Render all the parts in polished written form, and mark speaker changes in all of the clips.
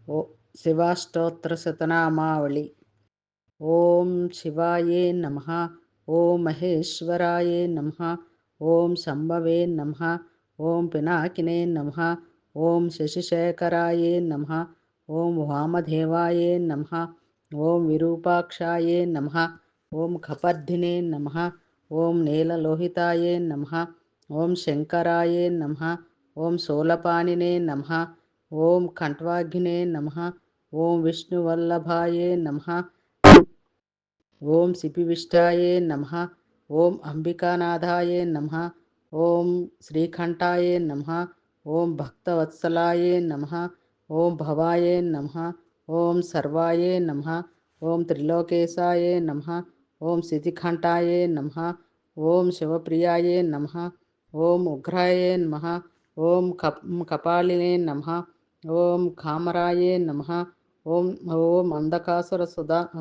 Speaker 1: ఓ శివాష్టోత్తరశతనామావళి. ఓం శివాయే నమః. ఓం మహేశ్వరాయే నమః. ఓం శంభవే నమః. ఓం పినాకినే నమః. ఓం శశిశేఖరాయే నమః. ఓం వామదేవాయే నమః. ఓం విరూపాక్షాయే నమః. ఓం కపర్ధినే నమః. ఓం నీలలోహితాయే నమః. ఓం శంకరాయే నమః. ఓం శూలపాణినే నమః. ఓం కంఠ్వాగ్నే నమః. ఓం విష్ణువల్లభాయే నమః. ఓం సిపివిష్టాయే నమః. ఓం అంబికానాథాయే నమః. ఓం శ్రీకంఠాయే నమః. ఓం భక్తవత్సలాయే నమః. ఓం భవాయే నమః. ఓం సర్వాయే నమః. ఓం త్రిలోకేశాయే నమః. ఓం శితికంఠాయే నమః. ఓం శివప్రియాయే నమః. ఓం ఉగ్రాయే నమః. ఓం కపాలినే నమః. ఓం కామరాయే నమః. ఓం ఓం అంధకాసుర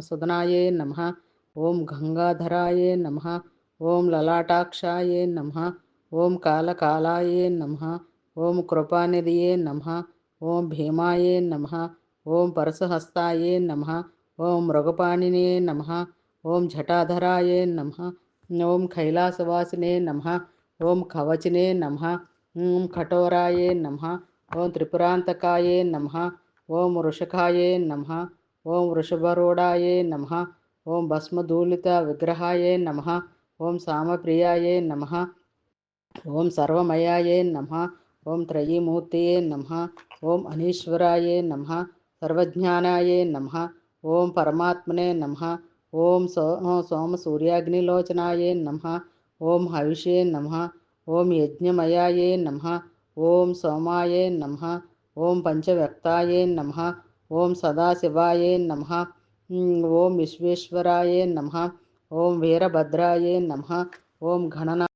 Speaker 1: సుధనాయే నమః. ఓం గంగాధరాయే నమః. ఓం లలాటాక్షాయే నమః. ఓం కాలకాలాయే నమః. ఓం కృపానిధియే నమః. ఓం భీమాయే నమః. ఓం పరశుహస్తాయే నమః. ఓం మృగపాణినే నమః. ఓం జటాధరాయే నమః. ఓం కైలాసవాసినే నమః. ఓం కవచినే నమః. ఓం కఠోరాయే నమః. ఓం త్రిపురాంతకాయే నమః. ఓం వృషకాయే నమః. ఓం వృషభరూఢాయే నమః. ఓం భస్మధూళిత విగ్రహాయే నమః. ఓం సామప్రియాయే నమః. ఓం సర్వమయాయే నమః. ఓం త్రయీమూర్తయే నమః. ఓం అనీశ్వరాయే నమః. సర్వజ్ఞానాయే నమః. ఓం పరమాత్మనే నమః. ఓం సోమసూర్యాగ్నిలోచనాయే నమః. ఓం హవిషే నమః. ఓం యజ్ఞమయాయే నమః. ఓం సోమాయే నమః. ఓం పంచవ్యక్తాయే నమః. ఓం సదాశివాయే నమః. ఓం విశ్వేశ్వరాయే నమః. ఓం వీరభద్రాయే నమః. ఓం గణనా